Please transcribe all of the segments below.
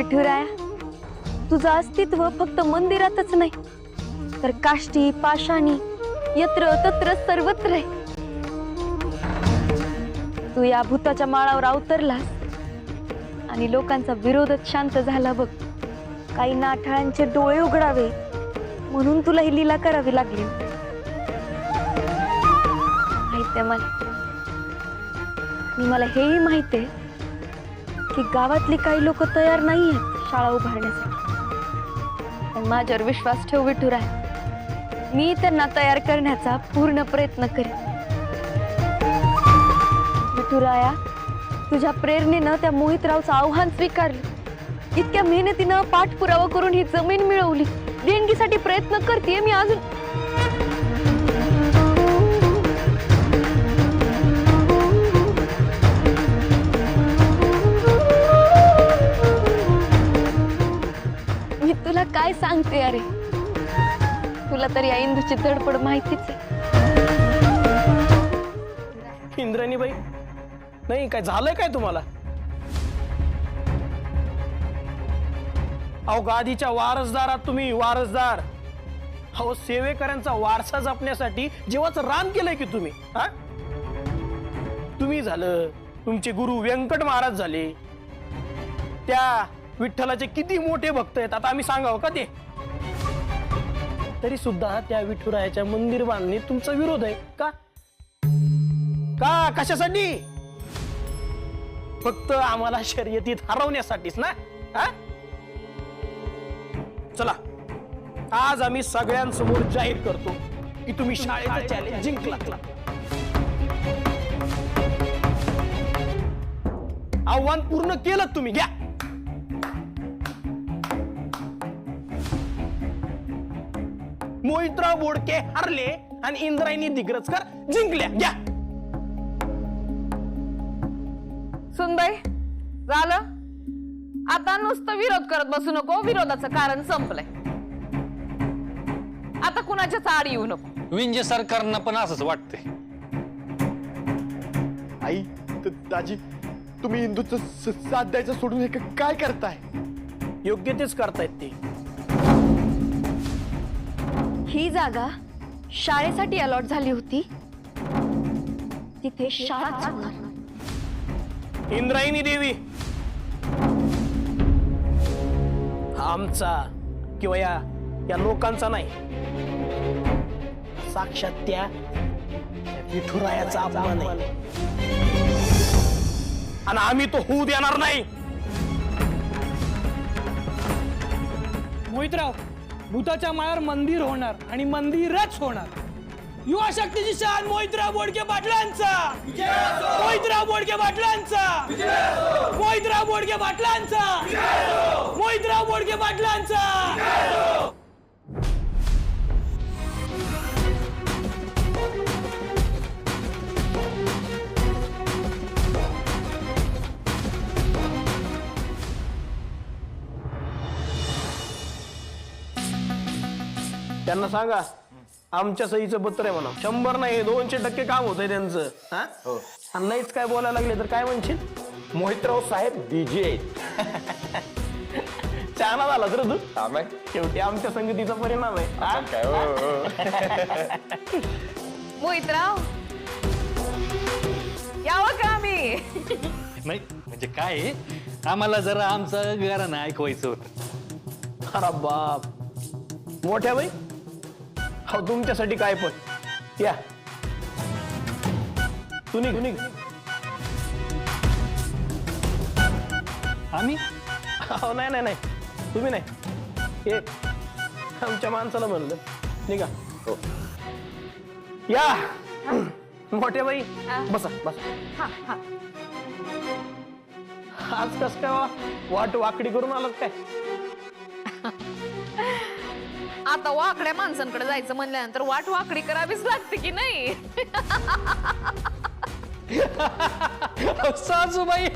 विठुराया, तुझं अस्तित्व फक्त मंदिरातच नाही तर काष्टी पाषाणी यत्र तत्र सर्वत्र आहे. तू या भूताच्या माळावर अवतरलास आणि लोकांचा विरोधच शांत झाला बघ. काही नाठाळांचे डोळे उघडावे म्हणून तुला ही लीला करावी लागली. माहितीये मला हेही माहितीये की गावातली काही लोक तयार नाही आहेत शाळा उभारण्यासाठी. पण माझ्यावर विश्वास ठेव विठुराय, मी त्यांना तयार करण्याचा पूर्ण प्रयत्न करेन. विठुराया, तुझ्या प्रेरणेनं त्या मोहितरावचं आव्हान स्वीकारलं. इतक्या मेहनतीनं पाठपुरावा करून ही जमीन मिळवली. देणगीसाठी प्रयत्न करतेय मी अजून. मी तुला काय सांगते अरे, तुला तर या इंदूची धडपड माहितीच आहे. इंद्राणी बाई, नाही काय झालंय काय तुम्हाला? अहो गादीच्या वारसदारात तुम्ही वारसदार. अहो सेवेकरांचा वारसा जपण्यासाठी जीवाचं रान केलंय की तुम्ही. हा, तुम्ही झालं, तुमचे गुरु व्यंकट महाराज झाले, त्या विठ्ठलाचे किती मोठे भक्त आहेत आता आम्ही सांगावं का ते? तरी सुद्धा त्या विठुरायाच्या मंदिर बांधणीत तुमचा विरोध आहे का? का कशासाठी? फक्त आम्हाला शर्यतीत हरवण्यासाठीच ना? हा? चला, आज आम्ही सगळ्यांसमोर जाहीर करतो की तुम्ही शाळेचं चॅलेंज जिंकला. आव्हान पूर्ण केलं तुम्ही. घ्या. मोहितराव बोडके हरले आणि इंद्रायणी दिग्रजकर जिंकल्या. घ्या. सुनबाई, झालं आता. नुसतं विरोध करत बसू नको. विरोधाचं कारण संपलंय. आता कुणाच्या चाड येऊ नको. विंजे सरकारना पण असंच वाटतंय. आई, दाजी, तुम्ही हिंदूचं साथ द्यायचं सोडून हे काय करताय? योग्य तेच करतायत ते. ही जागा शाळेसाठी अलॉट झाली होती, तिथे शाळाच होणार. इंद्रायणी देवी, आमचा किंवा या लोकांचा नाही, साक्षात त्या विठुरायाचा अपमान आहे आणि आम्ही तो होऊ देणार नाही. मोहितराव, भूताच्या माळावर मंदिर होणार आणि मंदिरच होणार. युवा शक्तीची शान मोहितराव बोडके पाटलांचा. मोहितराव बोडके पाटलांचा. मोहितराव बोडके पाटलांचा. मोहितराव बोडके पाटलांचा. त्यांना सांगा आमच्या सहीचं पत्र आहे म्हणा. 100 नाही 200% काम होतंय त्यांचं. हा, आणि नाहीच काय बोलायला लागले तर काय म्हणशील? मोहितराव साहेब डीजे. चाना झाला तर तू. शेवटी आमच्या संगतीचा परिणाम आहे. मोहितराव, यावं का आम्ही? नाही म्हणजे काय, आम्हाला जरा आमचं गाणं ऐकवायचं होतं. अरे बाप, मोठ्या बाई, हो तुमच्यासाठी काय पण. या तू निघ. आम्ही हो नाही तुम्ही नाही, एक आमच्या माणसाला म्हणलं. निघा. या मोठ्या बाई, बसा. आज कस काय वाट वाकडी करून आलात काय? आता वाकड्या माणसांकडे जायचं म्हणल्यानंतर वाट वाकडी करावीच लागते की नाही? सासूबाई,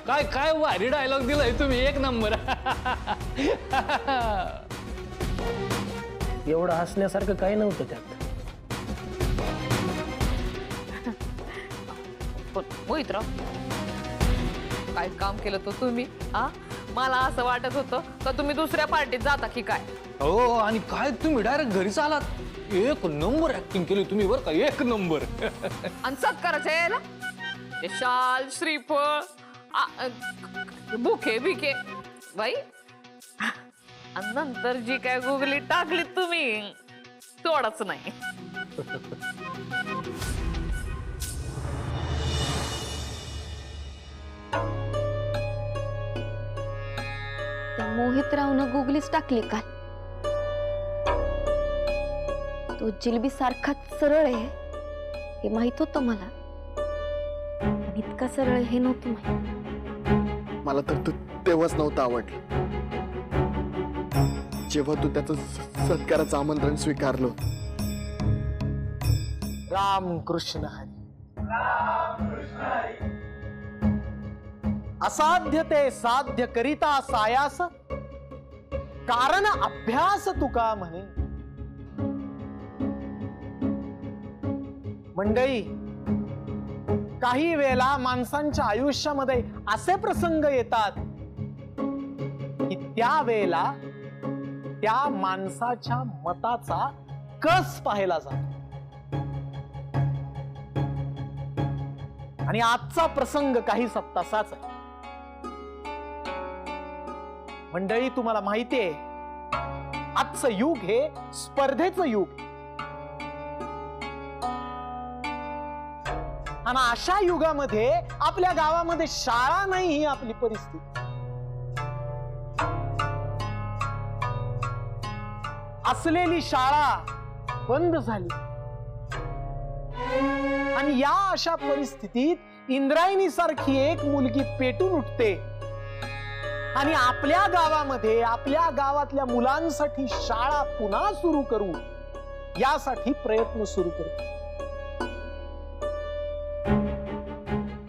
काय काय भारी डायलॉग दिलाय तुम्ही. एक नंबर. एवढं हसण्यासारखं काही नव्हतं त्यात. पण मोहितराव, काय काम केलं तो तुम्ही? मला असं वाटत होतं का तुम्ही दुसऱ्या पार्टीत जाता की काय. हो आणि काय तुम्ही डायरेक्ट घरीच आलात. एक नंबर ऍक्टिंग केली तुम्ही बरं का, एक नंबर. आणि सत्काराच्या यायला ते शाल श्रीफळ बुके बिके बाई. आणि नंतर जी काय गुगली टाकली तुम्ही तोडच नाही. त्या मोहितरावनं गुगलीच टाकली काल. तो जिलबी सारखाच सरळ आहे हे माहित होतं मला, पण इतका सरळ हे नव्हतं माहित. मला तर तू तेव्हाच नव्हतं आवडलं जेव्हा तू त्याचं सत्काराचं आमंत्रण स्वीकारलं. राम कृष्ण हरी. असाध्य ते साध्य करिता सायास, कारण अभ्यास तुका म्हणे. मंडळी, काही वेळेला माणसांच्या आयुष्यामध्ये असे प्रसंग येतात की त्या वेळेला त्या माणसाच्या मताचा कस पाहायला जातो. आणि आजचा प्रसंग काही तसाच आहे. मंडळी, तुम्हाला माहितीये आजचं युग हे स्पर्धेचं युग. आणि अशा युगामध्ये आपल्या गावामध्ये शाळा नाही ही आपली परिस्थिती. असलेली शाळा बंद झाली. आणि या अशा परिस्थितीत इंद्रायणी सारखी एक मुलगी पेटून उठते आणि आपल्या गावामध्ये आपल्या गावातल्या मुलांसाठी शाळा पुन्हा सुरू करू यासाठी प्रयत्न सुरू करते.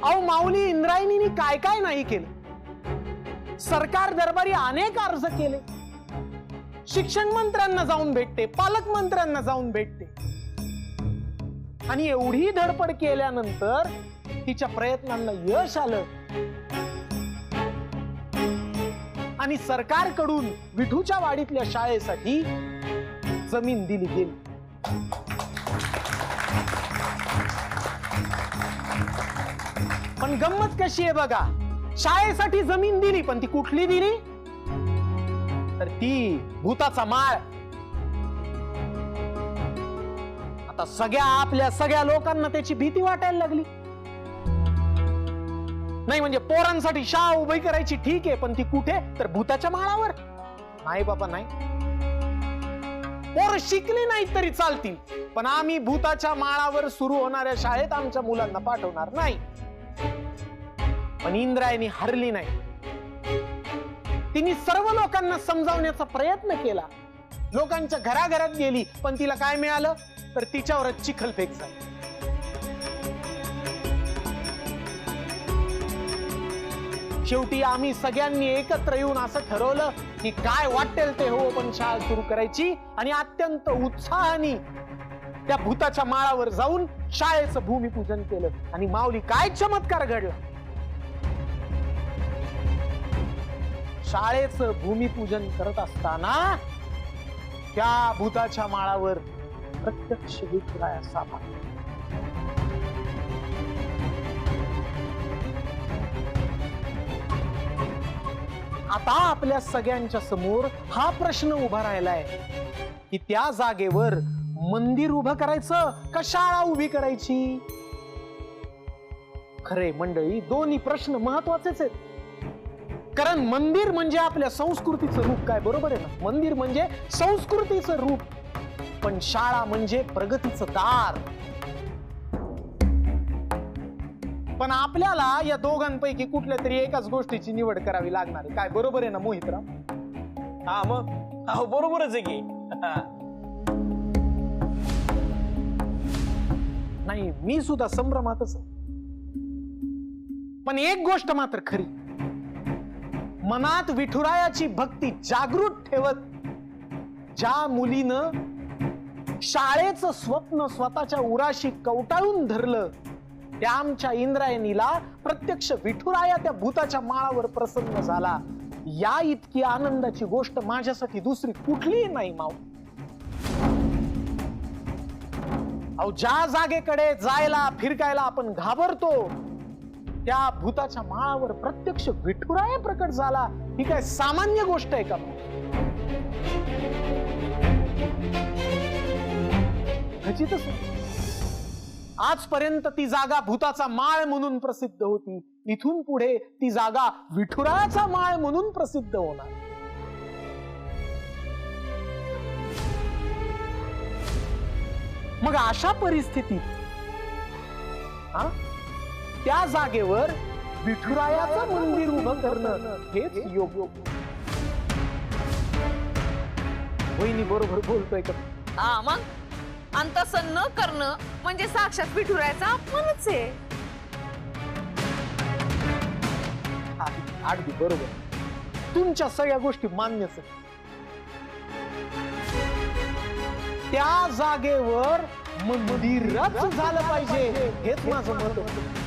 अहो माऊली, इंद्रायणीने काय काय नाही केलं. सरकार दरबारी अनेक अर्ज केले, शिक्षण मंत्र्यांना जाऊन भेटते, पालकमंत्र्यांना जाऊन भेटते. आणि एवढी धडपड केल्यानंतर तिच्या प्रयत्नांना यश आलं आणि सरकारकडून विठूच्या वाडीतल्या शाळेसाठी जमीन दिली गेली. पण गंमत कशी आहे बघा, शाळेसाठी जमीन दिली पण ती कुठली दिली तर ती भूताचा माळ. आता आपल्या सगळ्या लोकांना त्याची भीती वाटायला लागली. नाही म्हणजे पोरांसाठी शाळा उभी करायची ठीक आहे, पण ती कुठे तर भूताच्या माळावर. नाही बाबा नाही, पोरं शिकली नाही तरी चालतील, पण आम्ही भूताच्या माळावर सुरू होणाऱ्या शाळेत आमच्या मुलांना पाठवणार नाही. पण इंद्रायणी हरली नाही. तिने सर्व लोकांना समजावण्याचा प्रयत्न केला, लोकांच्या घराघरात गेली, पण तिला काय मिळालं तर तिच्यावरच चिखलफेक झाली. शेवटी आम्ही सगळ्यांनी एकत्र येऊन असं ठरवलं की काय वाटेल ते हो, पण शाळा सुरू करायची. आणि अत्यंत उत्साहाने त्या भूताच्या माळावर जाऊन शाळेचं भूमिपूजन केलं. आणि माऊली, काय चमत्कार घडला. शाळेचं भूमिपूजन करत असताना त्या भूताच्या माळावर प्रत्यक्ष विठुराया सापडला. आता आपल्या सगळ्यांच्या समोर हा प्रश्न उभा राहिलाय की त्या जागेवर मंदिर उभं करायचं का शाळा उभी करायची. खरे मंडळी, दोन्ही प्रश्न महत्वाचेच आहेत. कारण मंदिर म्हणजे आपल्या संस्कृतीचं रूप, काय बरोबर आहे ना. मंदिर म्हणजे संस्कृतीचं रूप, पण शाळा म्हणजे प्रगतीचं दार. पण आपल्याला या दोघांपैकी कुठल्या तरी एकाच गोष्टीची निवड करावी लागणार आहे, काय बरोबर आहे ना मोहितराव. हा मग, हो बरोबरच आहे की. नाही, मी सुद्धा संभ्रमातच आहे. पण एक गोष्ट मात्र खरी, मनात विठुरायाची भक्ती जागृत ठेवत ज्या मुलीनं शाळेचं स्वप्न स्वतःच्या उराशी कवटाळून धरलं, त्या आमच्या इंद्रायणीला प्रत्यक्ष विठुराया त्या भूताच्या माळावर प्रसन्न झाला. या इतकी आनंदाची गोष्ट माझ्यासाठी दुसरी कुठलीही नाही माऊ. अहो, ज्या जागेकडे जायला फिरकायला आपण घाबरतो त्या भूताच्या माळावर प्रत्यक्ष विठुराया प्रकट झाला, ही काय सामान्य गोष्ट आहे का? खचितच नाही. आजपर्यंत ती जागा भूताचा माळ म्हणून प्रसिद्ध होती, इथून पुढे ती जागा विठुरायाचा माळ म्हणून प्रसिद्ध होणार. मग अशा परिस्थितीत त्या जागेवर विठुरायाचं मंदिर उभं करणं हेच योग्य. वहिनी बरोबर बोलतोय का? हा मग, आणि तसं न करणं म्हणजे साक्षात विठुरायाचा अपमानच आहे. अगदी बरोबर, तुमच्या सगळ्या गोष्टी मान्यच आहेत. त्या जागेवर मंदिरच झालं पाहिजे हेच माझं मत होतं.